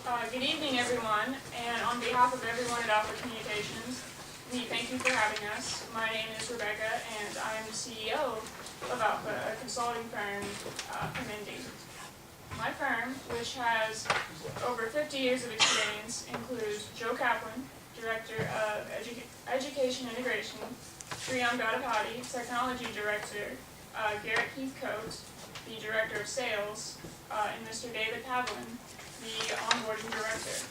Good evening, everyone, and on behalf of everyone at Alpha Communications, we thank you for having us. My name is Rebecca, and I am the CEO of Alpha, a consulting firm from Indy. My firm, which has over 50 years of experience, includes Joe Kaplan, Director of Education Integration, Sriyam Gadapati, Technology Director, Garrett Heathcote, the Director of Sales, and Mr. David Pavlin, the Onboarding Director.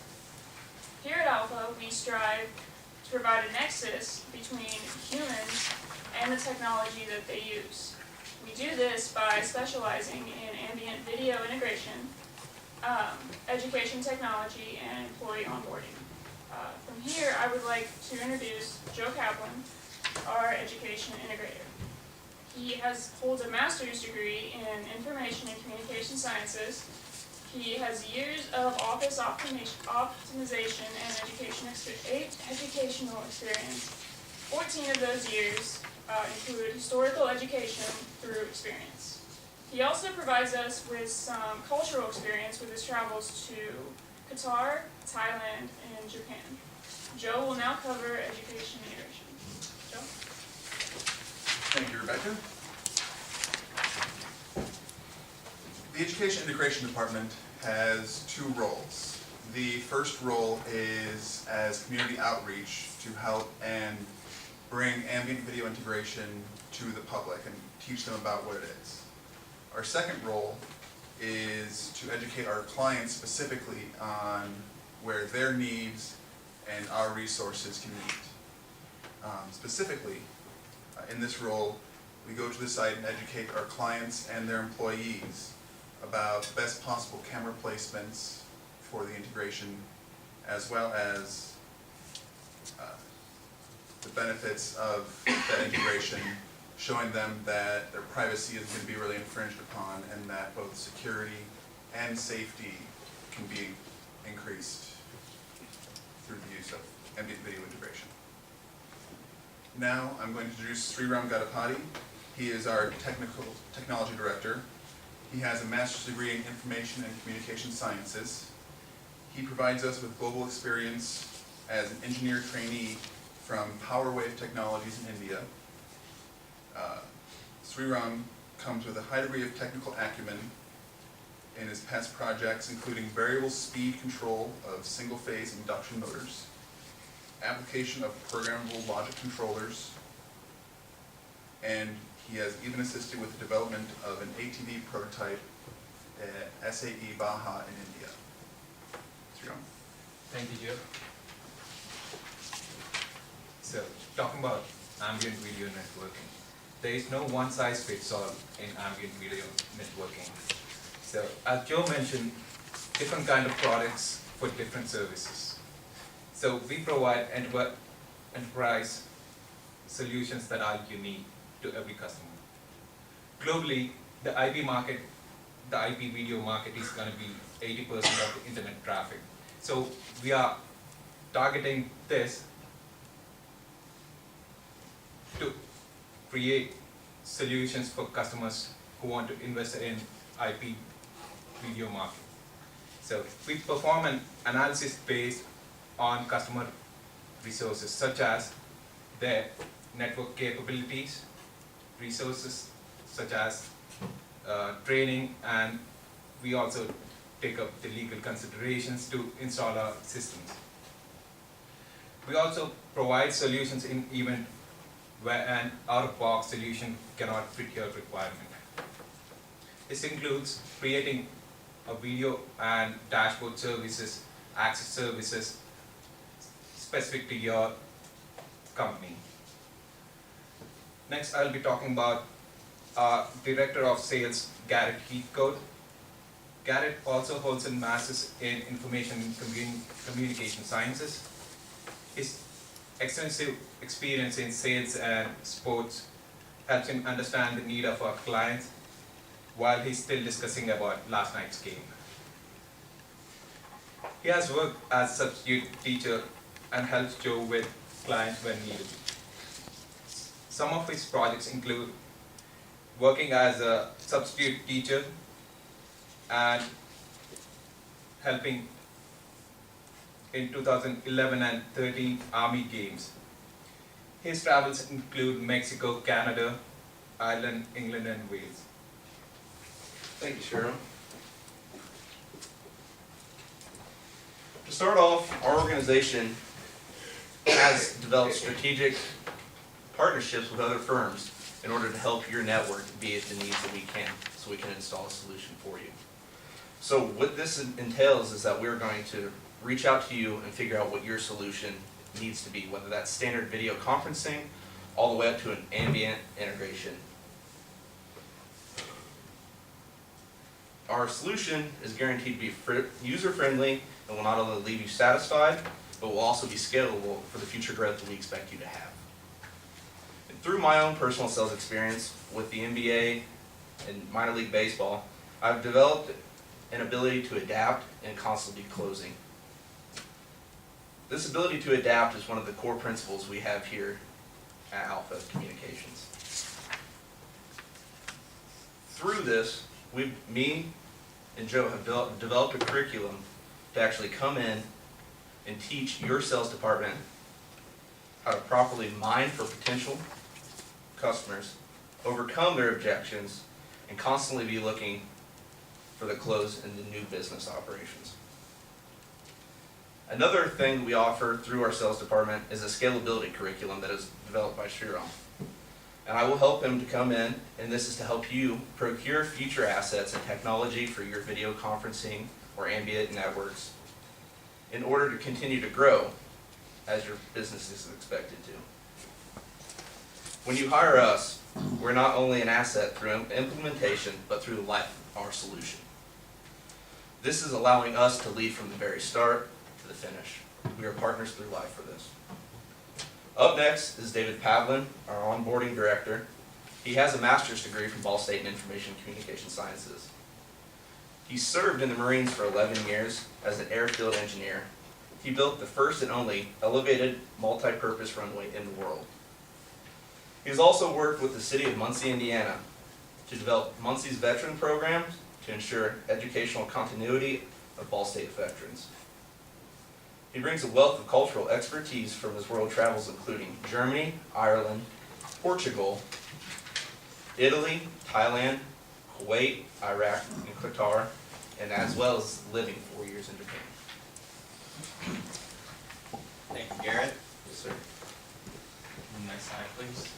Here at Alpha, we strive to provide a nexus between humans and the technology that they use. We do this by specializing in ambient video integration, education technology, and employee onboarding. From here, I would like to introduce Joe Kaplan, our education integrator. He holds a master's degree in information and communication sciences. He has years of office optimization and educational experience. 14 of those years include historical education through experience. He also provides us with some cultural experience with his travels to Qatar, Thailand, and Japan. Joe will now cover education integration. Joe? Thank you, Rebecca. The Education Integration Department has two roles. The first role is as community outreach to help and bring ambient video integration to the public and teach them about what it is. Our second role is to educate our clients specifically on where their needs and our resources can meet. Specifically, in this role, we go to the site and educate our clients and their employees about best possible camera placements for the integration, as well as the benefits of that integration, showing them that their privacy isn't going to be really infringed upon and that both security and safety can be increased through the use of ambient video integration. Now I'm going to introduce Sriyam Gadapati. He is our technology director. He has a master's degree in information and communication sciences. He provides us with global experience as an engineer trainee from PowerWave Technologies in India. Sriram comes with a high degree of technical acumen in his past projects, including variable speed control of single-phase induction motors, application of programmable logic controllers, and he has even assisted with the development of an ATV prototype at SAE Baja in India. Sriram. Thank you, Joe. So, talking about ambient video networking, there is no one-size-fits-all in ambient video networking. So, as Joe mentioned, different kind of products for different services. So, we provide enterprise solutions that are unique to every customer. Globally, the IP market, the IP video market is going to be 80% of the internet traffic. So we are targeting this to create solutions for customers who want to invest in IP video market. So we perform an analysis based on customer resources such as their network capabilities, resources such as training, and we also take up the legal considerations to install our systems. We also provide solutions in event where an out-of-box solution cannot fit your requirement. This includes creating a video and dashboard services, access services specific to your company. Next, I'll be talking about our Director of Sales, Garrett Heathcote. Garrett also holds a master's in information and communication sciences. His extensive experience in sales and sports helps him understand the need of our clients while he's still discussing about last night's game. He has worked as a substitute teacher and helps Joe with clients when needed. Some of his projects include working as a substitute teacher and helping in 2011 and 13 Army Games. His travels include Mexico, Canada, Ireland, England, and Wales. Thank you, Cheryl. To start off, our organization has developed strategic partnerships with other firms in order to help your network be at the needs that we can, so we can install a solution for you. So what this entails is that we're going to reach out to you and figure out what your solution needs to be, whether that's standard video conferencing, all the way up to an ambient integration. Our solution is guaranteed to be user-friendly and will not only leave you satisfied, but will also be scalable for the future growth that we expect you to have. And through my own personal sales experience with the NBA and minor league baseball, I've developed an ability to adapt and constantly be closing. This ability to adapt is one of the core principles we have here at Alpha Communications. Through this, me and Joe have developed a curriculum to actually come in and teach your sales department how to properly mine for potential customers, overcome their objections, and constantly be looking for the close in the new business operations. Another thing we offer through our sales department is a scalability curriculum that is developed by Sriram. And I will help him to come in, and this is to help you procure future assets and technology for your video conferencing or ambient networks in order to continue to grow as your business is expected to. When you hire us, we're not only an asset through implementation, but through the life of our solution. This is allowing us to lead from the very start to the finish. We are partners through life for this. Up next is David Pavlin, our onboarding director. He has a master's degree from Ball State in Information Communication Sciences. He served in the Marines for 11 years as an airfield engineer. He built the first and only elevated multi-purpose runway in the world. He has also worked with the city of Muncie, Indiana to develop Muncie's veteran programs to ensure educational continuity of Ball State veterans. He brings a wealth of cultural expertise from his world travels, including Germany, Ireland, Portugal, Italy, Thailand, Kuwait, Iraq, and Qatar, and as well as living 4 years in Japan. Thank you, Garrett. Yes, sir. Next slide, please.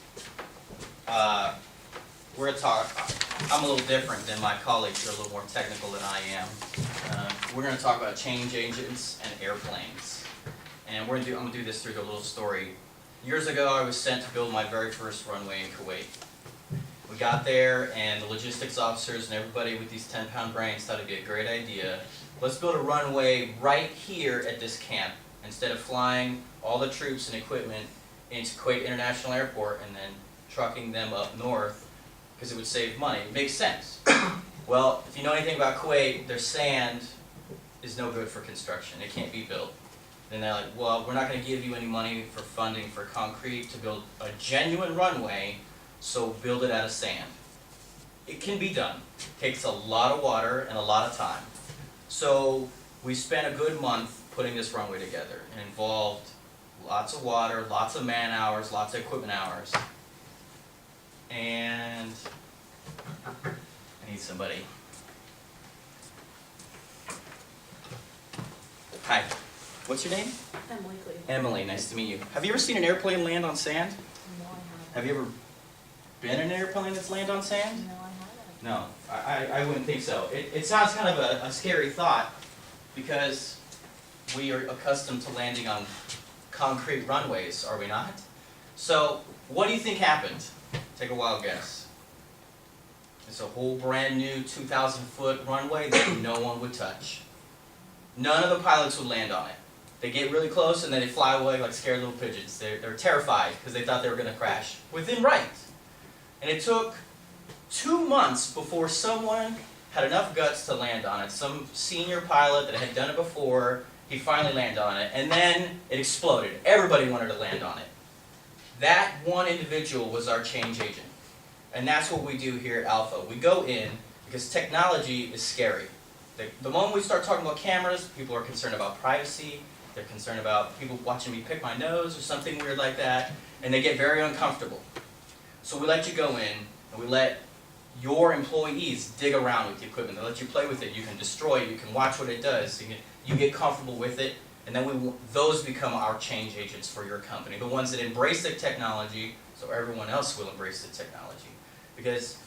We're gonna talk, I'm a little different than my colleagues, they're a little more technical than I am. We're gonna talk about change agents and airplanes. And I'm gonna do this through a little story. Years ago, I was sent to build my very first runway in Kuwait. We got there, and the logistics officers and everybody with these 10-pound brains thought it'd be a great idea. Let's build a runway right here at this camp, instead of flying all the troops and equipment into Kuwait International Airport and then trucking them up north, because it would save money. It makes sense. Well, if you know anything about Kuwait, their sand is no good for construction. It can't be built. And they're like, well, we're not going to give you any money for funding for concrete to build a genuine runway, so build it out of sand. It can be done. It takes a lot of water and a lot of time. So we spent a good month putting this runway together. It involved lots of water, lots of man hours, lots of equipment hours. And I need somebody. Hi, what's your name? Emily, please. Emily, nice to meet you. Have you ever seen an airplane land on sand? No, I haven't. Have you ever been in an airplane that's landed on sand? No, I haven't. No, I wouldn't think so. It sounds kind of a scary thought, because we are accustomed to landing on concrete runways, are we not? So, what do you think happened? Take a wild guess. It's a whole brand new 2,000-foot runway that no one would touch. None of the pilots would land on it. They get really close and then they fly away like scared little pigeons. They're terrified because they thought they were going to crash within right. And it took 2 months before someone had enough guts to land on it. Some senior pilot that had done it before, he finally landed on it. And then it exploded. Everybody wanted to land on it. That one individual was our change agent. And that's what we do here at Alpha. We go in because technology is scary. The moment we start talking about cameras, people are concerned about privacy, They're concerned about people watching me pick my nose or something weird like that, and they get very uncomfortable. So we let you go in, and we let your employees dig around with the equipment. They let you play with it. You can destroy it. You can watch what it does. You get comfortable with it, and then those become our change agents for your company. The ones that embrace the technology, so everyone else will embrace the technology. Because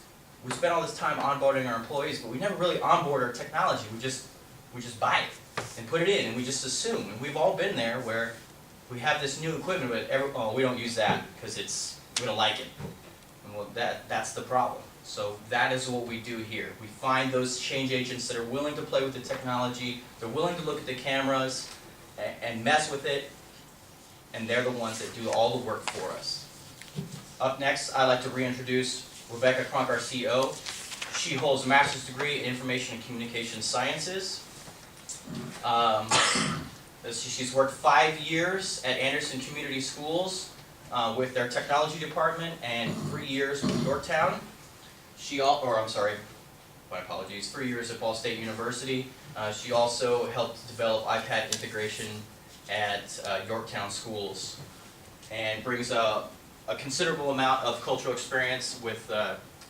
we spend all this time onboarding our employees, but we never really onboard our technology. We just buy it and put it in, and we just assume. And we've all been there where we have this new equipment, but we don't use that because we don't like it. And well, that's the problem. So that is what we do here. We find those change agents that are willing to play with the technology, they're willing to look at the cameras and mess with it, and they're the ones that do all the work for us. Up next, I'd like to reintroduce Rebecca Cronk, our CEO. She holds a master's degree in Information and Communication Sciences. She's worked 5 years at Anderson Community Schools with their technology department and 3 years with Yorktown. 3 years at Ball State University. She also helped develop iPad integration at Yorktown Schools and brings a considerable amount of cultural experience with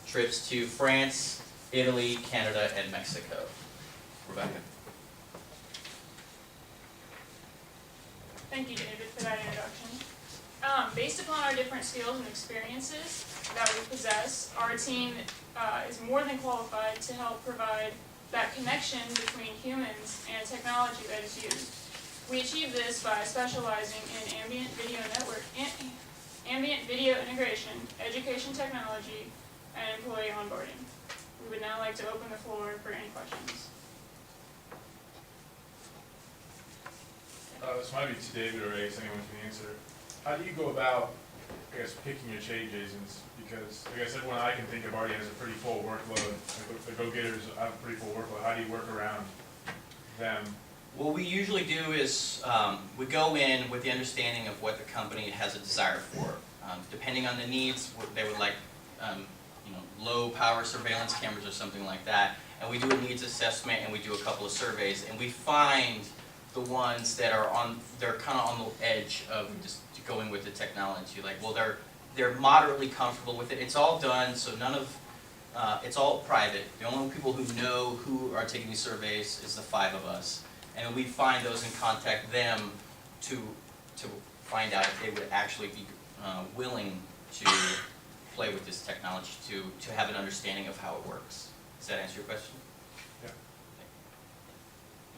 trips to France, Italy, Canada, and Mexico. Rebecca. Thank you, David, for that introduction. Based upon our different skills and experiences that we possess, our team is more than qualified to help provide that connection between humans and technology that is used. We achieve this by specializing in ambient video integration, education technology, and employee onboarding. We would now like to open the floor for any questions. This might be to David, or I guess anyone can answer. How do you go about, I guess, picking your change agents? Because, like I said, one I can think of already has a pretty full workload. The go-getters have a pretty full workload. How do you work around them? What we usually do is we go in with the understanding of what the company has a desire for. Depending on the needs, they would like low power surveillance cameras or something like that. And we do a needs assessment and we do a couple of surveys, and we find the ones that are they're kind of on the edge of just going with the technology. Like, well, they're moderately comfortable with it. It's all done, so it's all private. The only people who know who are taking these surveys is the 5 of us. And we find those and contact them to find out if they would actually be willing to play with this technology, to have an understanding of how it works. Does that answer your question? Yeah.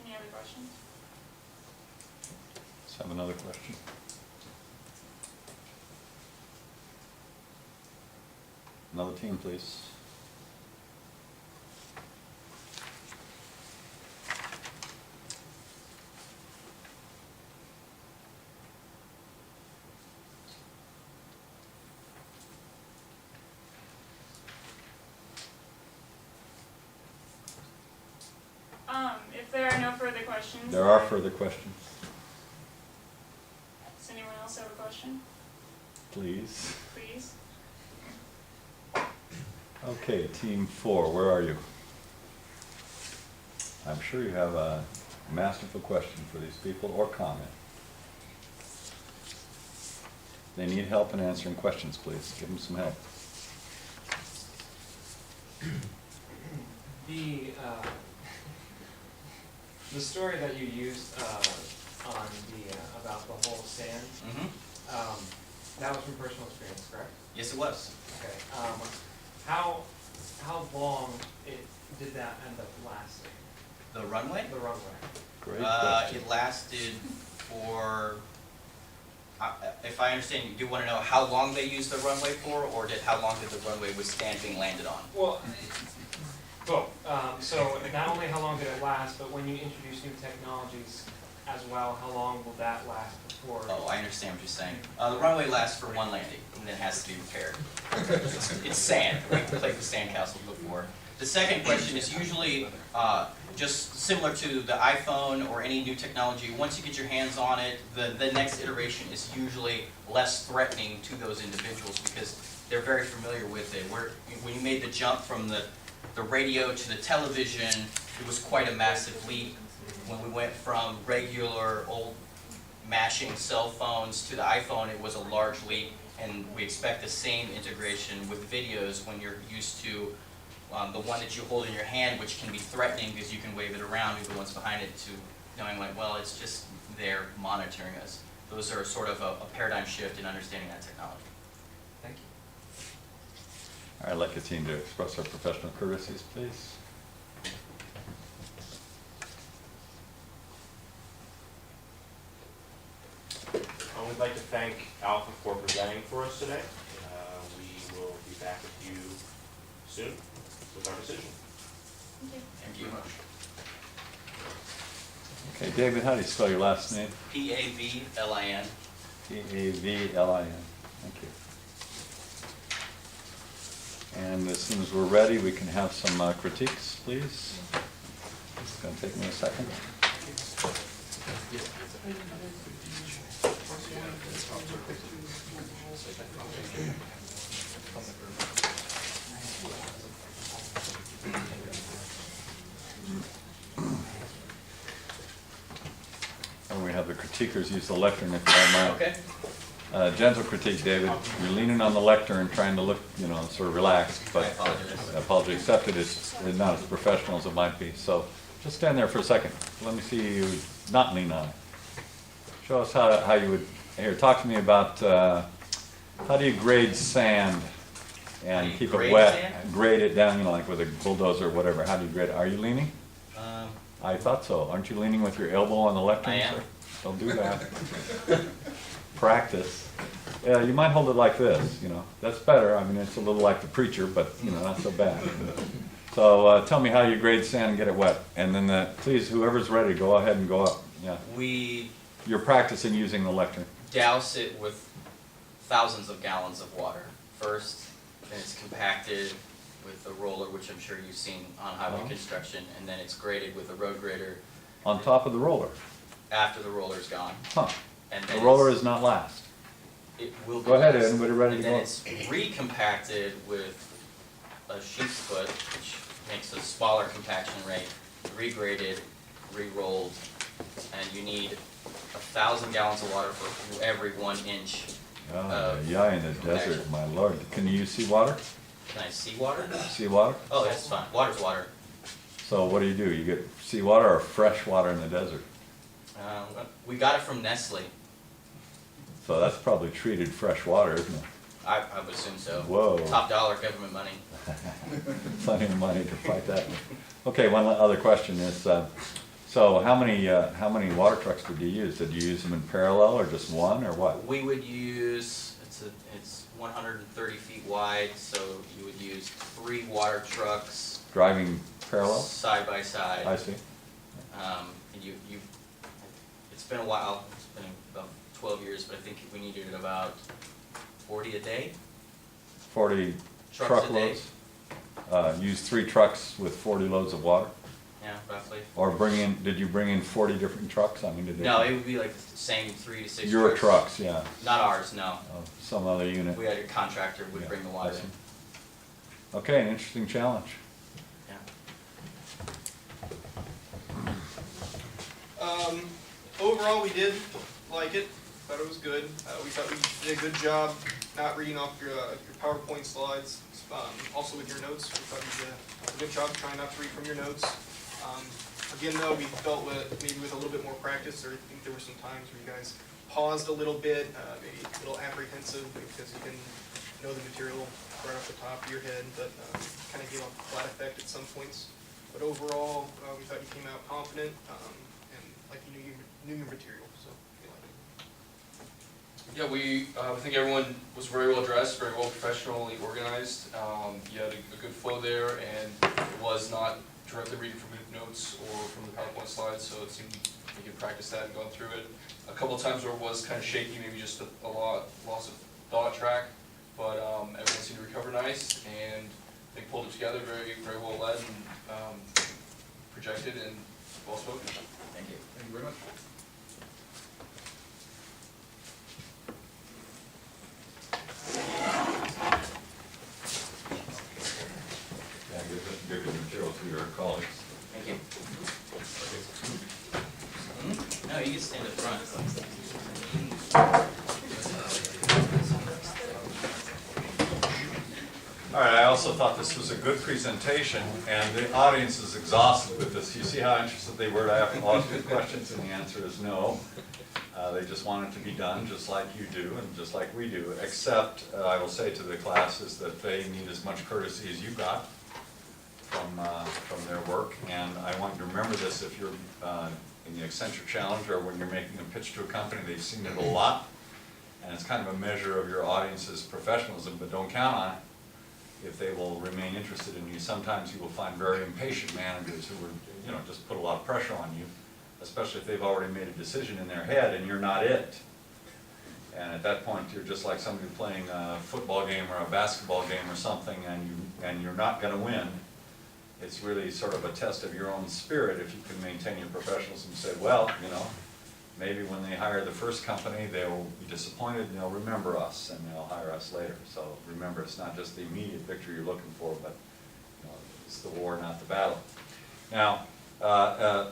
Any other questions? Let's have another question. Another team, please. If there are no further questions. There are further questions, Does anyone else have a question? please. Please. Okay, team 4, where are you? I'm sure you have a masterful question for these people or comment. They need help in answering questions, please. Give them some help. The story that you used on about the whole sand, that was from personal experience, correct? Yes, it was. Okay. How long did that end up lasting? The runway? The runway. Great question. It lasted for, if I understand, you do want to know how long they used the runway for, or how long did the runway withstand being landed on? Well, both. So not only how long did it last, but when you introduce new technologies as well, how long will that last before? Oh, I understand what you're saying. The runway lasts for 1 landing, and then has to be repaired. It's sand. We've played with sandcastles before. The second question is usually just similar to the iPhone or any new technology. Once you get your hands on it, the next iteration is usually less threatening to those individuals because they're very familiar with it. When you made the jump from the radio to the television, it was quite a massive leap. When we went from regular old mashing cell phones to the iPhone, it was a large leap, and we expect the same integration with videos when you're used to the one that you hold in your hand, which can be threatening because you can wave it around, even what's behind it, to knowing like, well, it's just there monitoring us. Those are sort of a paradigm shift in understanding that technology. Thank you. All right, I'd like a team to express our professional courtesies, please. We'd like to thank Alpha for presenting for us today. We will be back with you soon with our decision. Thank you. Okay, David, how do you spell your last name? Pavlin. Pavlin. Thank you. And as soon as we're ready, we can have some critiques, please. It's going to take me a second. And we have the critiquers use the lectern if you don't mind. Okay. Gentle critique, David. You're leaning on the lectern, trying to look, you know, sort of relaxed, but I apologize. apology accepted. It's not as professional as it might be. So just stand there for a second. Let me see you not lean on it. Show us how you would, here, talk to me about how do you grade sand How and do you keep it grade wet? sand? Grade it down, you know, like with a bulldozer or whatever. How do you grade it? Are you leaning? Um, I thought so. Aren't you leaning with your elbow on the lectern, I am. sir? Don't do that. Practice. Yeah, you might hold it like this, you know. That's better. I mean, it's a little like the preacher, but, you know, not so bad. So tell me how you grade sand and get it wet. And then, please, whoever's ready, go ahead and go up. Yeah. we You're practicing using the lectern. douse it with thousands of gallons of water first, then it's compacted with a roller, which I'm sure you've seen on highway Uh-huh. construction, and then it's graded with a road grader On top of the roller. after the roller's gone. Huh. And The then roller it's- is not last. It will be Go ahead, last. Ed, we're ready to And then go. it's recompacted with a sheep's foot, which makes a smaller compaction rate, regraded, re-rolled, and you need 1,000 gallons of water for every 1 inch. Yeah, in the desert, my lord. Can you use seawater? Can I see water? Seawater? Oh, that's fine. Water's water. So what do? You get seawater or fresh water in the desert? We got it from Nestle. So that's probably treated fresh water, isn't it? I would assume so. Whoa. Top dollar government money. Plenty of money to fight that one. Okay, one other question is, so how many water trucks did you use? Did you use them in parallel or just one or what? We would use, it's 130 feet wide, so you would use 3 water trucks Driving parallel? side by side. I see. And it's been a while, it's been about 12 years, but I think we needed about 40 a day. 40 Trucks a day. truckloads? Use 3 trucks with 40 loads of water? Yeah, roughly. Or did you bring in 40 different trucks? I mean, did they? No, it would be like the same 3 to 6 trucks. Your trucks, yeah. Not ours, no. Some other unit. We had a contractor would Yeah, bring the I water see. in. Okay, an interesting challenge. Yeah. Overall, we did like it. Thought it was good. We thought we did a good job not reading off your PowerPoint slides. Also with your notes, we thought you did a good job trying not to read from your notes. Again, though, we felt with maybe with a little bit more practice, or I think there were some times where you guys paused a little bit, maybe a little apprehensive because you didn't know the material right off the top of your head, but kind of gave a flat effect at some points. But overall, we thought you came out confident and like you knew your material. So we liked it. Yeah, I think everyone was very well dressed, very well professionally organized. You had a good flow there, and it was not directly reading from notes or from the PowerPoint slides, so it seemed you could practice that and go through it. A couple of times where it was kind of shaky, maybe just a loss of thought track, but everyone seemed to recover nice, and they pulled it together very, very well led and projected and well spoken. Thank you. Thank you very much. Yeah, give your material to your colleagues. Thank you. No, you can stand up front. All right, I also thought this was a good presentation, and the audience is exhausted with this. You see how interested they were to ask good questions, and the answer is no. They just want it to be done, just like you do, and just like we do, except I will say to the classes that they need as much courtesy as you got from their work, and I want you to remember this if you're in the Accenture Challenge or when you're making a pitch to a company. They've seen it a lot, and it's kind of a measure of your audience's professionalism, but don't count on it if they will remain interested in you. Sometimes you will find very impatient managers who will, just put a lot of pressure on you, especially if they've already made a decision in their head and you're not it. And at that point, you're just like somebody playing a football game or a basketball game or something, and you're not going to win. It's really sort of a test of your own spirit if you can maintain your professionalism and say, well, maybe when they hire the first company, they'll be disappointed and they'll remember us and they'll hire us later. So remember, it's not just the immediate victory you're looking for, but it's the war, not the battle. Now, the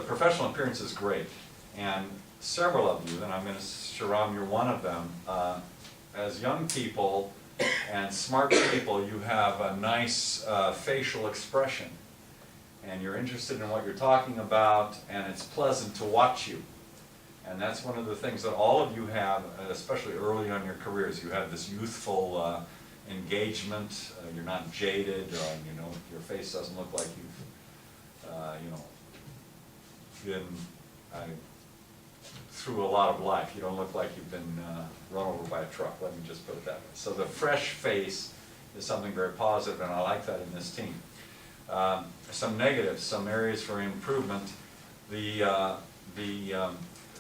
professional appearance is great, and several of you, and I'm going to, Sharam, you're one of them, as young people and smart people, you have a nice facial expression, and you're interested in what you're talking about, and it's pleasant to watch you. And that's one of the things that all of you have, especially early on in your careers. You have this youthful engagement. You're not jaded, or your face doesn't look like you've been through a lot of life. You don't look like you've been run over by a truck. Let me just put it that way. So the fresh face is something very positive, and I like that in this team. Some negatives, some areas for improvement.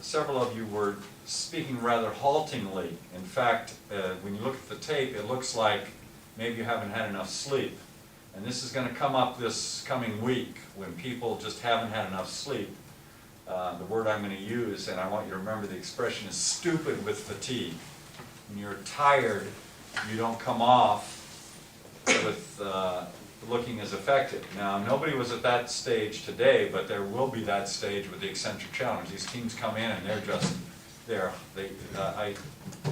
Several of you were speaking rather haltingly. In fact, when you look at the tape, it looks like maybe you haven't had enough sleep. And this is going to come up this coming week when people just haven't had enough sleep. The word I'm going to use, and I want you to remember the expression, is stupid with fatigue. When you're tired, you don't come off with looking as effective. Now, nobody was at that stage today, but there will be that stage with the Accenture Challenge. These teams come in and they're just there. I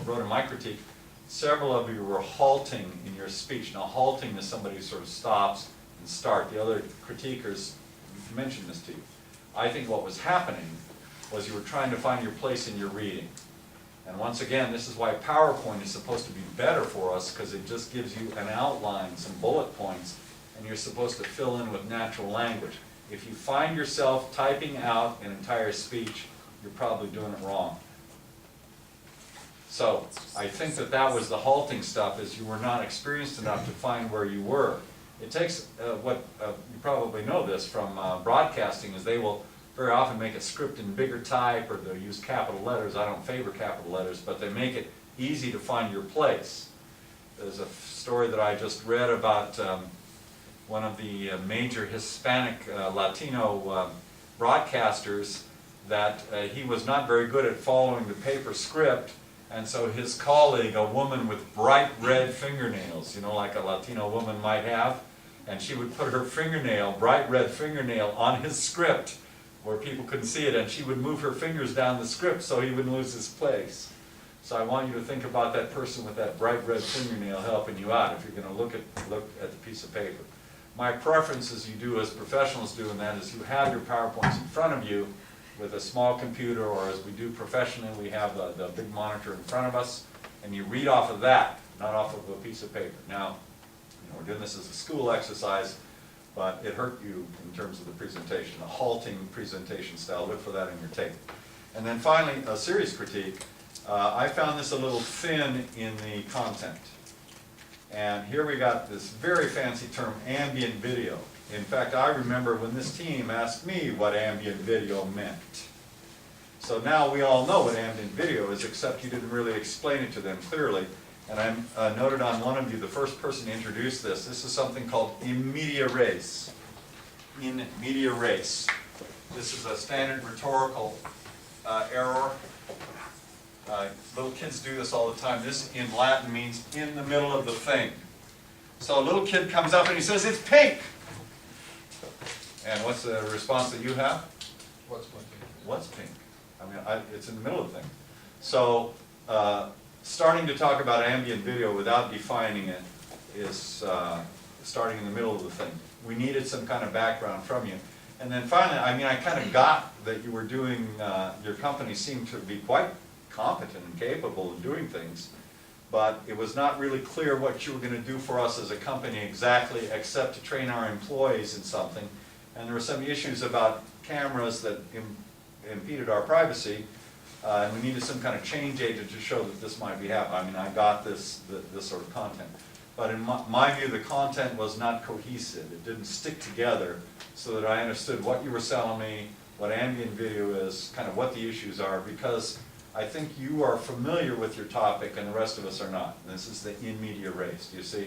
wrote in my critique, several of you were halting in your speech. Now, halting is somebody who sort of stops and starts. The other critiquers mentioned this to you. I think what was happening was you were trying to find your place in your reading. And once again, this is why PowerPoint is supposed to be better for us, because it just gives you an outline, some bullet points, and you're supposed to fill in with natural language. If you find yourself typing out an entire speech, you're probably doing it wrong. So I think that was the halting stuff, is you were not experienced enough to find where you were. It takes you probably know this from broadcasting, is they will very often make a script in bigger type, or they'll use capital letters. I don't favor capital letters, but they make it easy to find your place. There's a story that I just read about one of the major Hispanic Latino broadcasters, that he was not very good at following the paper script, and so his colleague, a woman with bright red fingernails, like a Latino woman might have, and she would put her fingernail, bright red fingernail, on his script where people couldn't see it, and she would move her fingers down the script so he wouldn't lose his place. So I want you to think about that person with that bright red fingernail helping you out if you're going to look at the piece of paper. My preference, as you do, as professionals do, in that is you have your PowerPoints in front of you with a small computer, or as we do professionally, we have the big monitor in front of us, and you read off of that, not off of a piece of paper. Now, we're doing this as a school exercise, but it hurt you in terms of the presentation, a halting presentation style. Look for that in your tape. And then finally, a serious critique. I found this a little thin in the content. And here we got this very fancy term, ambient video. In fact, I remember when this team asked me what ambient video meant. So now we all know what ambient video is, except you didn't really explain it to them clearly. And I noted on one of you, the first person to introduce this. This is something called in media res. In media res. This is a standard rhetorical error. Little kids do this all the time. This in Latin means in the middle of the thing. So a little kid comes up and he says, "It's pink." And what's the response that you have? What's pink? What's pink? I mean, it's in the middle of the thing. So, starting to talk about ambient video without defining it is starting in the middle of the thing. We needed some kind of background from you. And then finally, I mean, I kind of got that you were doing, your company seemed to be quite competent and capable of doing things, but it was not really clear what you were going to do for us as a company exactly, except to train our employees in something. And there were some issues about cameras that impeded our privacy, and we needed some kind of change agent to show that this might be happening. I mean, I got this sort of content. But in my view, the content was not cohesive. It didn't stick together so that I understood what you were selling me, what ambient video is, kind of what the issues are, because I think you are familiar with your topic and the rest of us are not. And this is the in media race, do you see?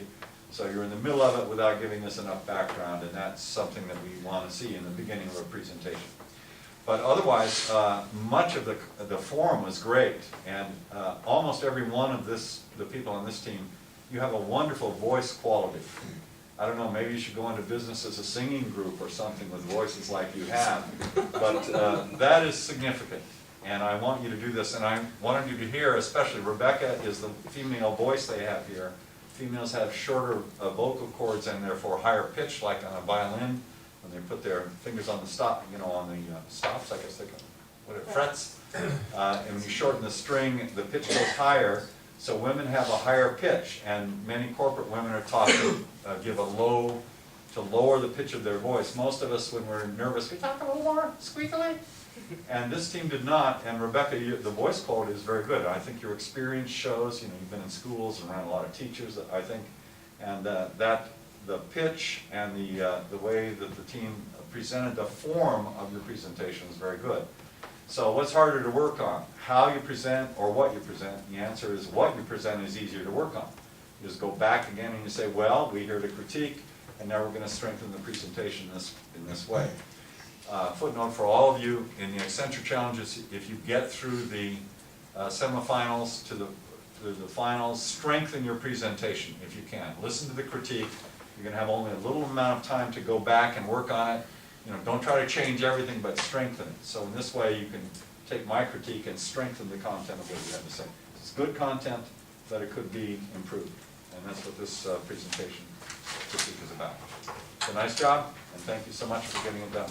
So you're in the middle of it without giving us enough background, and that's something that we want to see in the beginning of a presentation. But otherwise, much of the forum was great, and almost every one of the people on this team, you have a wonderful voice quality. I don't know, maybe you should go into business as a singing group or something with voices like you have, but that is significant. And I want you to do this, and I wanted you to hear, especially Rebecca is the female voice they have here. Females have shorter vocal cords and therefore higher pitch, like on a violin, when they put their fingers on the stop, you know, on the stops, I guess they call what it frets. And when you shorten the string, the pitch goes higher. So women have a higher pitch, and many corporate women are taught to give a low, to lower the pitch of their voice. Most of us, when we're nervous, we talk a little more squeakily. And this team did not, and Rebecca, the voice quality is very good. I think your experience shows, you know, you've been in schools and around a lot of teachers, I think, and the pitch and the way that the team presented the form of your presentation is very good. So what's harder to work on? How you present or what you present? The answer is what you present is easier to work on. You just go back again and you say, well, we hear the critique, and now we're going to strengthen the presentation in this way. Footnote for all of you, in the Accenture challenges, if you get through the semifinals to the finals, strengthen your presentation if you can. Listen to the critique. You're going to have only a little amount of time to go back and work on it. You know, don't try to change everything, but strengthen it. So in this way, you can take my critique and strengthen the content of what you have to say. It's good content, but it could be improved. And that's what this presentation this week is about. So nice job, and thank you so much for getting it done.